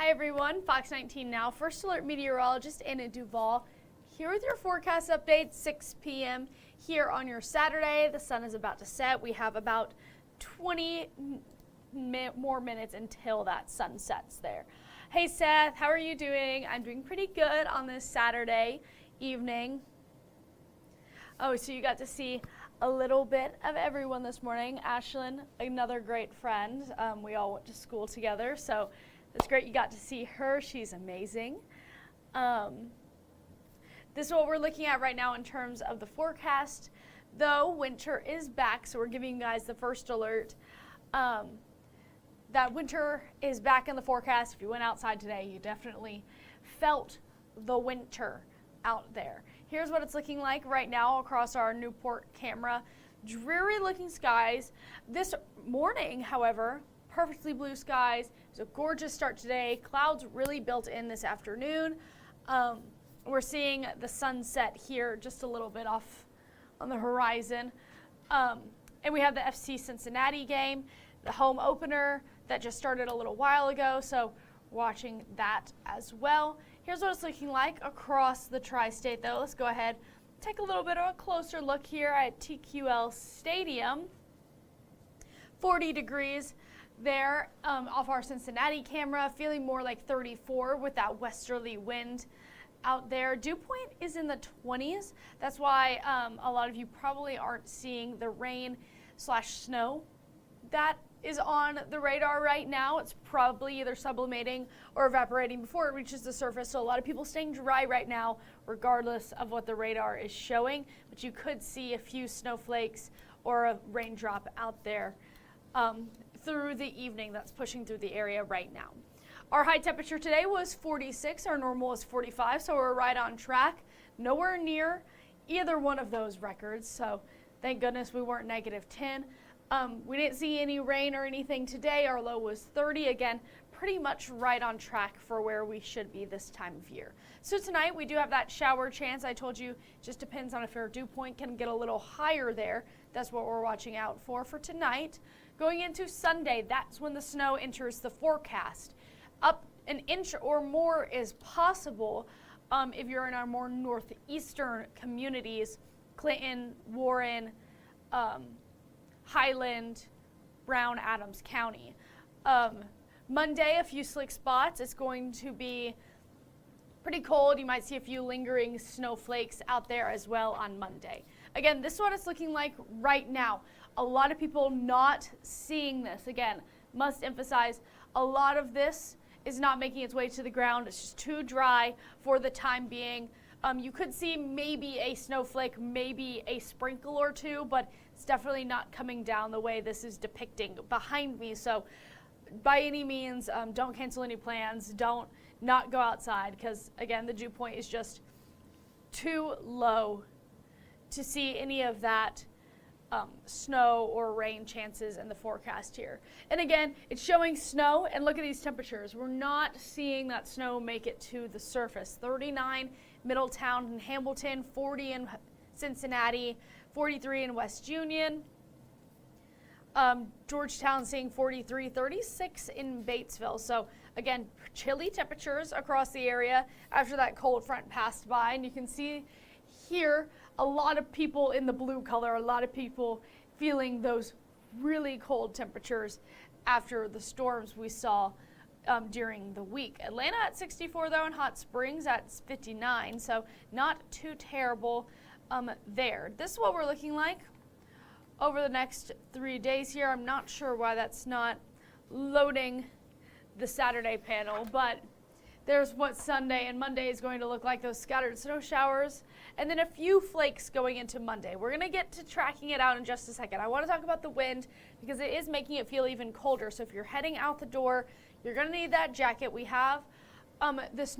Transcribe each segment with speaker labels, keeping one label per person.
Speaker 1: Hi everyone, Fox 19 now, First Alert Meteorologist Anna DuVall here with your forecast update, 6 p.m. here on your Saturday. The sun is about to set. We have about 20 more minutes until that sun sets there. Hey Seth, how are you doing? I'm doing pretty good on this Saturday evening. Oh, so you got to see a little bit of everyone this morning. Ashlyn, another great friend. We all went to school together, so it's great you got to see her. She's amazing. This is what we're looking at right now in terms of the forecast. Though winter is back, so we're giving you guys the first alert. That winter is back in the forecast. If you went outside today, you definitely felt the winter out there. Here's what it's looking like right now across our Newport camera. Dreary looking skies. This morning, however, perfectly blue skies. It was a gorgeous start today. Clouds really built in this afternoon. We're seeing the sunset here just a little bit off on the horizon. And we have the FC Cincinnati game, the home opener that just started a little while ago. So watching that as well. Here's what it's looking like across the tri-state though. Let's go ahead, take a little bit of a closer look here at TQL Stadium. 40 degrees there off our Cincinnati camera, feeling more like 34 with that westerly wind out there. Dew point is in the 20s. That's why a lot of you probably aren't seeing the rain/snow that is on the radar right now. It's probably either sublimating or evaporating before it reaches the surface. So a lot of people staying dry right now, regardless of what the radar is showing. But you could see a few snowflakes or a raindrop out there through the evening that's pushing through the area right now. Our high temperature today was 46. Our normal is 45, so we're right on track. Nowhere near either one of those records, so thank goodness we weren't -10. We didn't see any rain or anything today. Our low was 30. Again, pretty much right on track for where we should be this time of year. So tonight we do have that shower chance. I told you it just depends on if our dew point can get a little higher there. That's what we're watching out for tonight. Going into Sunday, that's when the snow enters the forecast. Up an inch or more is possible if you're in our more northeastern communities, Clinton, Warren, Highland, Brown, Adams County. Monday, a few slick spots. It's going to be pretty cold. You might see a few lingering snowflakes out there as well on Monday. Again, this is what it's looking like right now. A lot of people not seeing this. Again, must emphasize, a lot of this is not making its way to the ground. It's just too dry for the time being. You could see maybe a snowflake, maybe a sprinkle or two, but it's definitely not coming down the way this is depicting behind me. So by any means, don't cancel any plans. Don't not go outside because, again, the dew point is just too low to see any of that snow or rain chances in the forecast here. And again, it's showing snow, and look at these temperatures. We're not seeing that snow make it to the surface. 39 Middletown and Hamilton, 40 in Cincinnati, 43 in West Union. Georgetown seeing 43, 36 in Batesville. So again, chilly temperatures across the area after that cold front passed by. And you can see here a lot of people in the blue color, a lot of people feeling those really cold temperatures after the storms we saw during the week. Atlanta at 64 though, and Hot Springs at 59, so not too terrible there. This is what we're looking like over the next 3 days here. I'm not sure why that's not loading the Saturday panel, but there's what Sunday and Monday is going to look like, those scattered snow showers, and then a few flakes going into Monday. We're going to get to tracking it out in just a second. I want to talk about the wind because it is making it feel even colder. So if you're heading out the door, you're going to need that jacket. We have this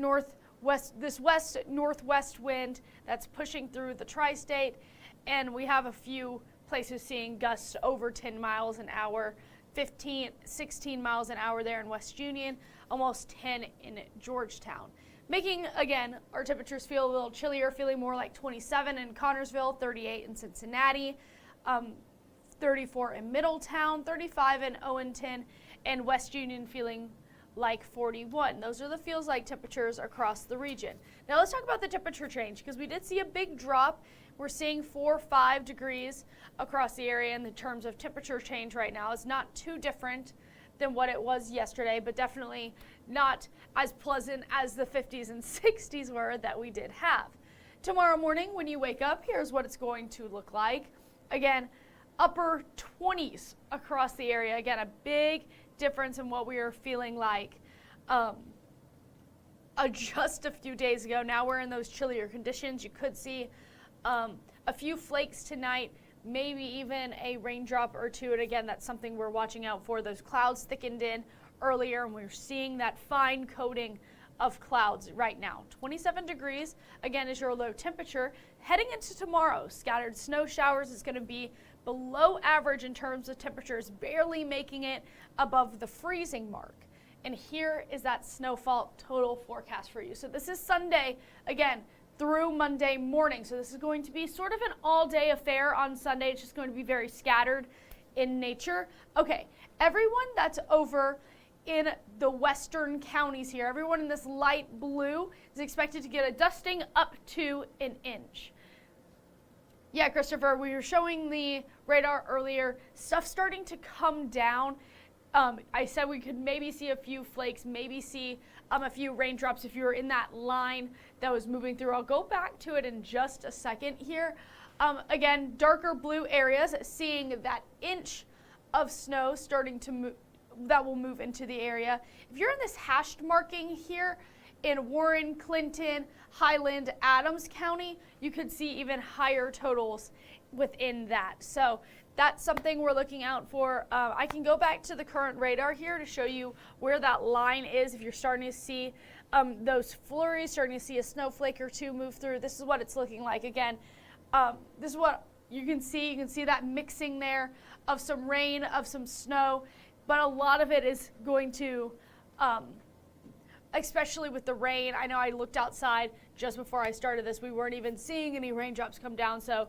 Speaker 1: west-northwest wind that's pushing through the tri-state, and we have a few places seeing gusts over 10 miles an hour, 15, 16 miles an hour there in West Union, almost 10 in Georgetown. Making, again, our temperatures feel a little chillier, feeling more like 27 in Connorsville, 38 in Cincinnati, 34 in Middletown, 35 in Owenton, and West Union feeling like 41. Those are the feels like temperatures across the region. Now let's talk about the temperature change, because we did see a big drop. We're seeing 4 or 5 degrees across the area in the terms of temperature change right now. It's not too different than what it was yesterday, but definitely not as pleasant as the 50s and 60s were that we did have. Tomorrow morning when you wake up, here's what it's going to look like. Again, upper 20s across the area. Again, a big difference in what we were feeling like just a few days ago. Now we're in those chillier conditions. You could see a few flakes tonight, maybe even a raindrop or two. And again, that's something we're watching out for. Those clouds thickened in earlier, and we're seeing that fine coating of clouds right now. 27 degrees, again, is your low temperature. Heading into tomorrow, scattered snow showers is going to be below average in terms of temperatures, barely making it above the freezing mark. And here is that snowfall total forecast for you. So this is Sunday, again, through Monday morning. So this is going to be sort of an all-day affair on Sunday. It's just going to be very scattered in nature. Okay, everyone that's over in the western counties here, everyone in this light blue is expected to get a dusting up to an inch. Yeah, Christopher, we were showing the radar earlier. Stuff starting to come down. I said we could maybe see a few flakes, maybe see a few raindrops if you were in that line that was moving through. I'll go back to it in just a second here. Again, darker blue areas, seeing that inch of snow starting to move, that will move into the area. If you're in this hashed marking here in Warren, Clinton, Highland, Adams County, you could see even higher totals within that. So that's something we're looking out for. I can go back to the current radar here to show you where that line is. If you're starting to see those flurries, starting to see a snowflake or two move through, this is what it's looking like. Again, this is what you can see. You can see that mixing there of some rain, of some snow, but a lot of it is going to, especially with the rain. I know I looked outside just before I started this. We weren't even seeing any raindrops come down, so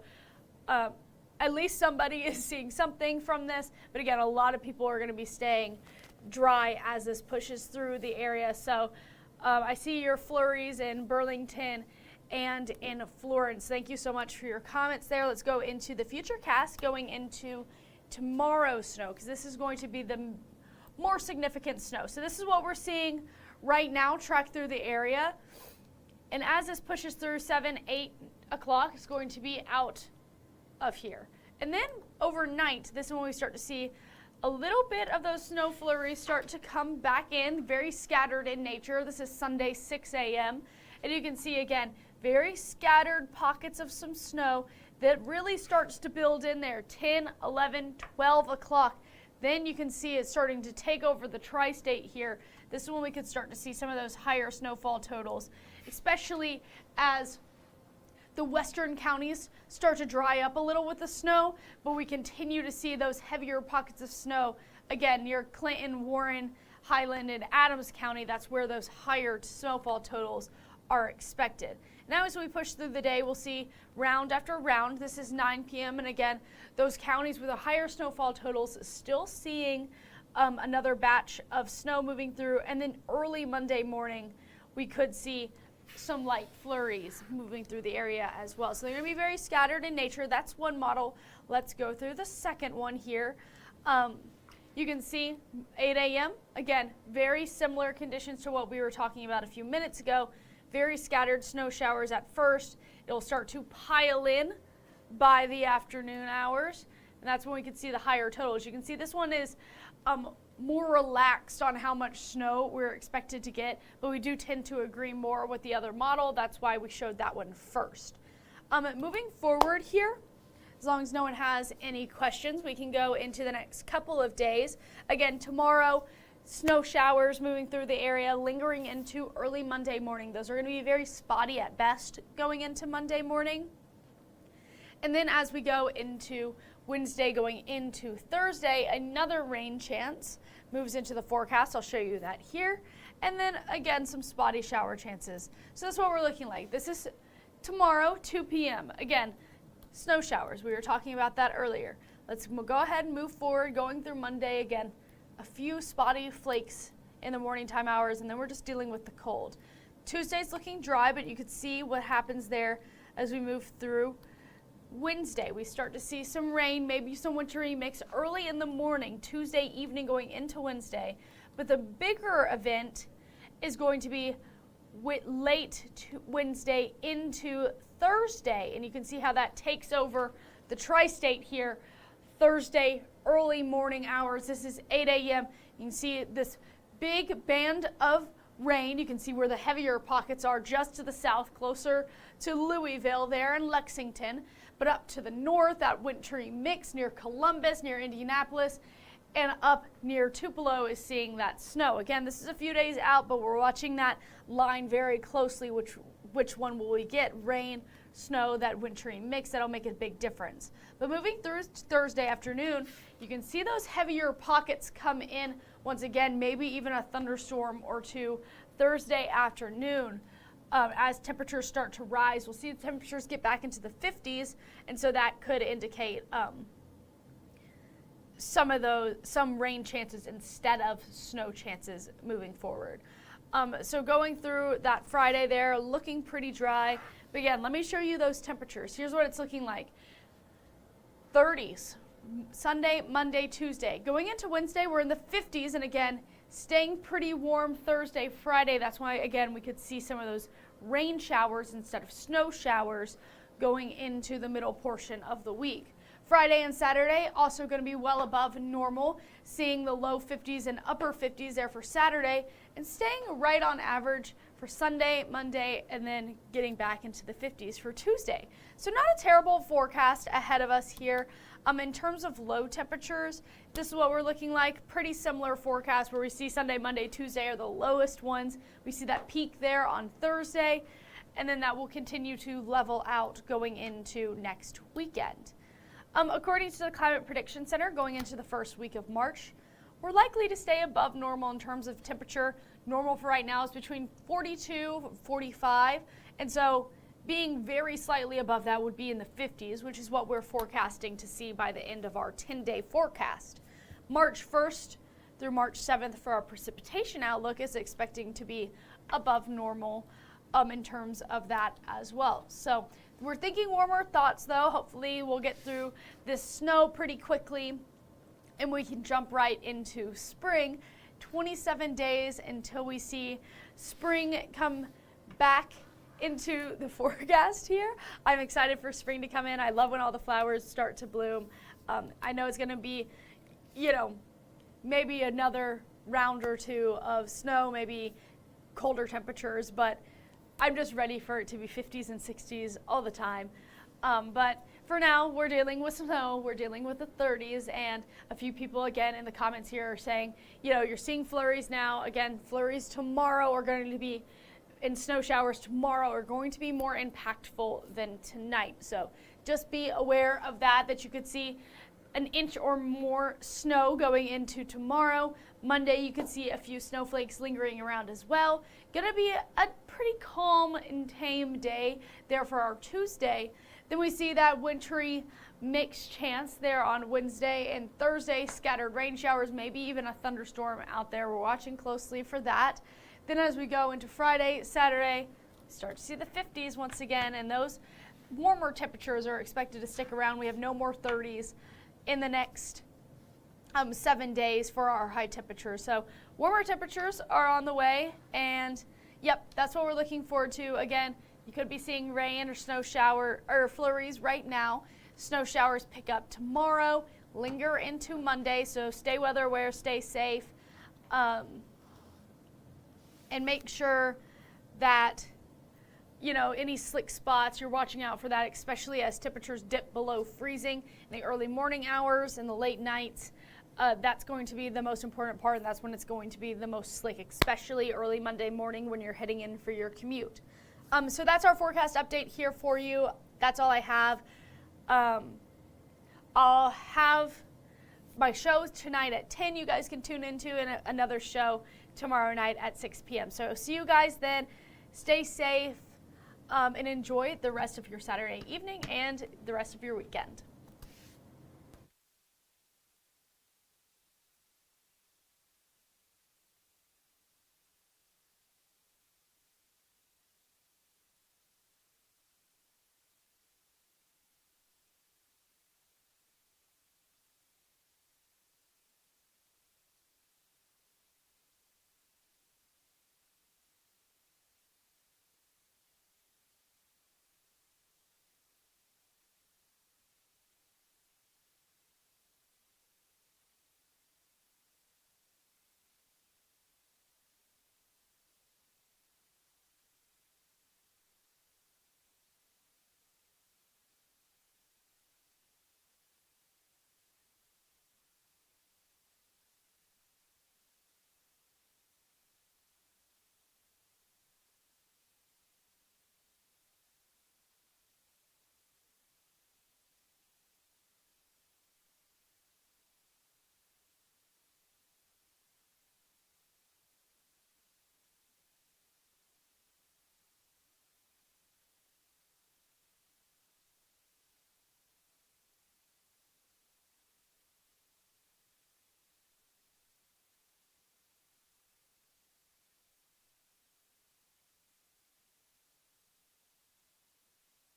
Speaker 1: at least somebody is seeing something from this. But again, a lot of people are going to be staying dry as this pushes through the area. So I see your flurries in Burlington and in Florence. Thank you so much for your comments there. Let's go into the futurecast going into tomorrow's snow, because this is going to be the more significant snow. So this is what we're seeing right now track through the area. And as this pushes through 7, 8 o'clock, it's going to be out of here. And then overnight, this is when we start to see a little bit of those snow flurries start to come back in, very scattered in nature. This is Sunday, 6 a.m. And you can see, again, very scattered pockets of some snow that really starts to build in there, 10, 11, 12 o'clock. Then you can see it starting to take over the tri-state here. This is when we could start to see some of those higher snowfall totals, especially as the western counties start to dry up a little with the snow, but we continue to see those heavier pockets of snow, again, near Clinton, Warren, Highland, and Adams County. That's where those higher snowfall totals are expected. Now as we push through the day, we'll see round after round. This is 9 p.m. and again, those counties with the higher snowfall totals still seeing another batch of snow moving through. And then early Monday morning, we could see some light flurries moving through the area as well. So they're going to be very scattered in nature. That's one model. Let's go through the second one here. You can see 8 a.m. Again, very similar conditions to what we were talking about a few minutes ago. Very scattered snow showers at first. It'll start to pile in by the afternoon hours, and that's when we can see the higher totals. You can see this one is more relaxed on how much snow we're expected to get, but we do tend to agree more with the other model. That's why we showed that one first. Moving forward here, as long as no one has any questions, we can go into the next couple of days. Again, tomorrow, snow showers moving through the area, lingering into early Monday morning. Those are going to be very spotty at best going into Monday morning. And then as we go into Wednesday going into Thursday, another rain chance moves into the forecast. I'll show you that here. And then again, some spotty shower chances. So that's what we're looking like. This is tomorrow, 2 p.m. Again, snow showers. We were talking about that earlier. Let's go ahead and move forward going through Monday again. A few spotty flakes in the morning time hours, and then we're just dealing with the cold. Tuesday's looking dry, but you could see what happens there as we move through. Wednesday, we start to see some rain, maybe some wintry mix early in the morning, Tuesday evening going into Wednesday. But the bigger event is going to be late Wednesday into Thursday, and you can see how that takes over the tri-state here. Thursday early morning hours, this is 8 a.m. You can see this big band of rain. You can see where the heavier pockets are just to the south, closer to Louisville there in Lexington, but up to the north, that wintry mix near Columbus, near Indianapolis, and up near Tupelo is seeing that snow. Again, this is a few days out, but we're watching that line very closely. Which one will we get? Rain, snow, that wintry mix. That'll make a big difference. But moving through Thursday afternoon, you can see those heavier pockets come in once again, maybe even a thunderstorm or two Thursday afternoon. As temperatures start to rise, we'll see the temperatures get back into the 50s, and so that could indicate some rain chances instead of snow chances moving forward. So going through that Friday there, looking pretty dry. But again, let me show you those temperatures. Here's what it's looking like. 30s, Sunday, Monday, Tuesday. Going into Wednesday, we're in the 50s, and again, staying pretty warm Thursday, Friday. That's why, again, we could see some of those rain showers instead of snow showers going into the middle portion of the week. Friday and Saturday also going to be well above normal, seeing the low 50s and upper 50s there for Saturday, and staying right on average for Sunday, Monday, and then getting back into the 50s for Tuesday. So not a terrible forecast ahead of us here. In terms of low temperatures, this is what we're looking like. Pretty similar forecast where we see Sunday, Monday, Tuesday are the lowest ones. We see that peak there on Thursday, and then that will continue to level out going into next weekend. According to the Climate Prediction Center, going into the first week of March, we're likely to stay above normal in terms of temperature. Normal for right now is between 42, 45, and so being very slightly above that would be in the 50s, which is what we're forecasting to see by the end of our 10-day forecast. March 1st through March 7th for our precipitation outlook is expecting to be above normal in terms of that as well. So we're thinking warmer thoughts though. Hopefully we'll get through this snow pretty quickly and we can jump right into spring. 27 days until we see spring come back into the forecast here. I'm excited for spring to come in. I love when all the flowers start to bloom. I know it's going to be, maybe another round or two of snow, maybe colder temperatures, but I'm just ready for it to be 50s and 60s all the time. But for now, we're dealing with snow, we're dealing with the 30s, and a few people, again, in the comments here are saying, you're seeing flurries now. Again, flurries tomorrow are going to be, and snow showers tomorrow are going to be more impactful than tonight. So just be aware of that you could see an inch or more snow going into tomorrow. Monday, you could see a few snowflakes lingering around as well. Gonna be a pretty calm and tame day there for our Tuesday. Then we see that wintry mixed chance there on Wednesday and Thursday, scattered rain showers, maybe even a thunderstorm out there. We're watching closely for that. Then as we go into Friday, Saturday, start to see the 50s once again, and those warmer temperatures are expected to stick around. We have no more 30s in the next 7 days for our high temperatures. So warmer temperatures are on the way, and yep, that's what we're looking forward to. Again, you could be seeing rain or snow shower or flurries right now. Snow showers pick up tomorrow, linger into Monday, so stay weather aware, stay safe, and make sure that any slick spots, you're watching out for that, especially as temperatures dip below freezing in the early morning hours and the late nights. That's going to be the most important part, and that's when it's going to be the most slick, especially early Monday morning when you're heading in for your commute. So that's our forecast update here for you. That's all I have. I'll have my show tonight at 10. You guys can tune into another show tomorrow night at 6 p.m. So see you guys then. Stay safe and enjoy the rest of your Saturday evening and the rest of your weekend.